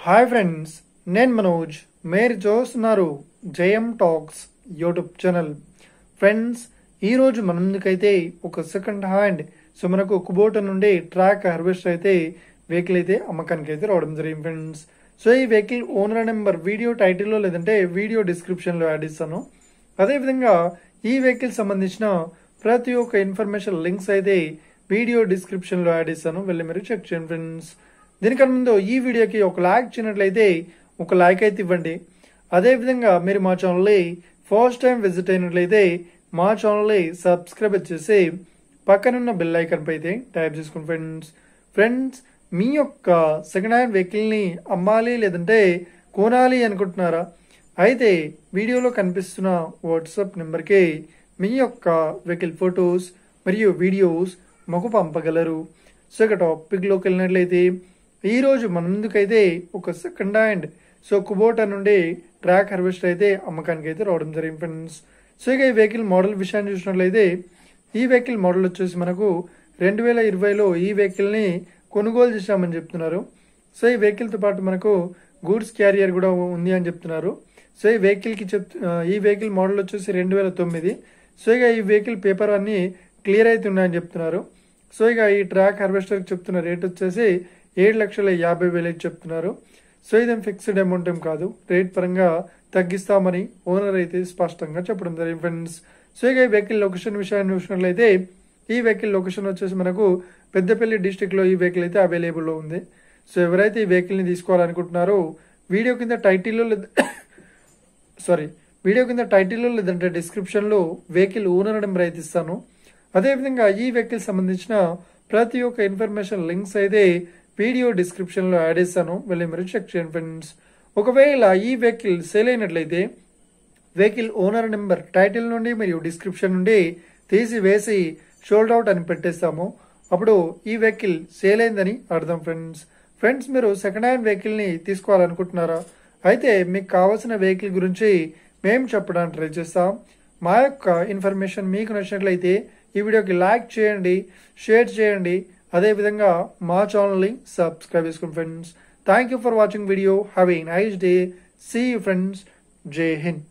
Hi friends, నేను మనోజ్. మీరు చూస్తున్నారు JM talks YouTube channel. Friends, ఈరోజు మన ముందుకైతే ఒక సెకండ్ హ్యాండ్ మనకు కుబోటా నుండి ట్రాక్ హార్వెస్టర్ అయితే వెహికల్ అయితే అమ్మకానికి అయితే రావడం జరిగింది ఫ్రెండ్స్. ఈ వెహికల్ ఓనర్ నెంబర్ వీడియో టైటిల్లో లేదంటే వీడియో డిస్క్రిప్షన్లో యాడ్ ఇస్తాను. అదేవిధంగా ఈ వెహికల్ సంబంధించిన ప్రతి ఒక్క ఇన్ఫర్మేషన్ లింక్స్ అయితే వీడియో డిస్క్రిప్షన్లో యాడ్ ఇస్తాను, వెళ్ళి మీరు చెక్ చేయండి ఫ్రెండ్స్. దీనికన్నా ముందు ఈ వీడియోకి ఒక లైక్ చేయనట్లయితే ఒక లైక్ అయితే ఇవ్వండి. అదేవిధంగా మీరు మా ఛానల్ని ఫస్ట్ టైం విజిట్ అయినట్లయితే మా ఛానల్ని సబ్స్క్రైబ్ చేసి పక్కనున్న బెల్ ఐకాన్ పై అయితే టైప్ చేసుకోండి ఫ్రెండ్స్. మీ యొక్క సెకండ్ హ్యాండ్ వెహికల్ని అమ్మాలి లేదంటే కొనాలి అనుకుంటున్నారా? అయితే వీడియోలో కనిపిస్తున్న వాట్సాప్ నెంబర్కి మీ యొక్క వెహికల్ ఫొటోస్ మరియు వీడియోస్ మాకు పంపగలరు. ఇక టాపిక్లోకి వెళ్ళినట్లయితే ఈరోజు మన ముందుకైతే ఒక సెకండ్ హ్యాండ్ కుబోటా నుండి ట్రాక్ హార్వెస్టర్ అయితే అమ్మకానికి అయితే రావడం జరిగింది ఫ్రెండ్స్. ఇక ఈ వెహికల్ మోడల్ విషయాన్ని చూసినట్లయితే ఈ వెహికల్ మోడల్ వచ్చేసి మనకు 2020లో ఈ వెహికల్ని కొనుగోలు చేశామని చెప్తున్నారు. ఈ వెహికల్తో పాటు మనకు గూడ్స్ క్యారియర్ కూడా ఉంది అని చెప్తున్నారు. ఈ వెహికల్ మోడల్ వచ్చేసి 2009. ఇక ఈ వెహికల్ పేపర్ అన్ని క్లియర్ అయితే ఉన్నాయని చెప్తున్నారు. ఇక ఈ ట్రాక్ హార్వెస్టర్ చెప్తున్న రేట్ వచ్చేసి 7,50,000 చెప్తున్నారు. ఇదేం ఫిక్స్డ్ అమౌంట్ ఏం కాదు, రేట్ పరంగా తగ్గిస్తామని ఓనర్ అయితే స్పష్టంగా చెప్పడం జరిగింది ఫ్రెండ్స్. ఇక ఈ వెహికల్ లొకేషన్ విషయాన్ని చూసినట్లయితే ఈ వెహికల్ లొకేషన్ వచ్చేసి మనకు పెద్దపల్లి డిస్టిక్ లో ఈ వెహికల్ అయితే అవైలబుల్లో ఉంది. ఎవరైతే ఈ వెహికల్ ని తీసుకోవాలనుకుంటున్నారో వీడియో కింద టైటిల్లో లేదంటే డిస్క్రిప్షన్ లో వెహికల్ ఓనర్ నెంబర్ అయితే ఇస్తాను. అదేవిధంగా ఈ వెహికల్ సంబంధించిన ప్రతి ఒక్క ఇన్ఫర్మేషన్ లింక్స్ అయితే వీడియో డిస్క్రిప్షన్ లో యాడ్ చేస్తాను, వెళ్ళి మీరు చెక్ చేయండి ఫ్రెండ్స్. ఒకవేళ ఈ వెహికల్ సేల్ అయినట్లయితే వెహికల్ ఓనర్ నెంబర్ టైటిల్ నుండి మరియు డిస్క్రిప్షన్ నుండి తీసివేసి షోల్డ్ అవుట్ అని పెట్టేస్తాము. అప్పుడు ఈ వెహికల్ సేల్ అయిందని అర్థం ఫ్రెండ్స్. మీరు సెకండ్ హ్యాండ్ వెహికల్ ని తీసుకోవాలనుకుంటున్నారా? అయితే మీకు కావాల్సిన వెహికల్ గురించి మేము చెప్పడానికి ట్రై చేస్తాం. మా యొక్క ఇన్ఫర్మేషన్ మీకు నచ్చినట్లయితే ఈ వీడియోకి లైక్ చేయండి, షేర్ చేయండి, అదేవిధంగా మా ఛానల్ని సబ్స్క్రైబ్ చేసుకోండి friends. Thank you for watching video. Have a nice day. See you friends. జై హింద్.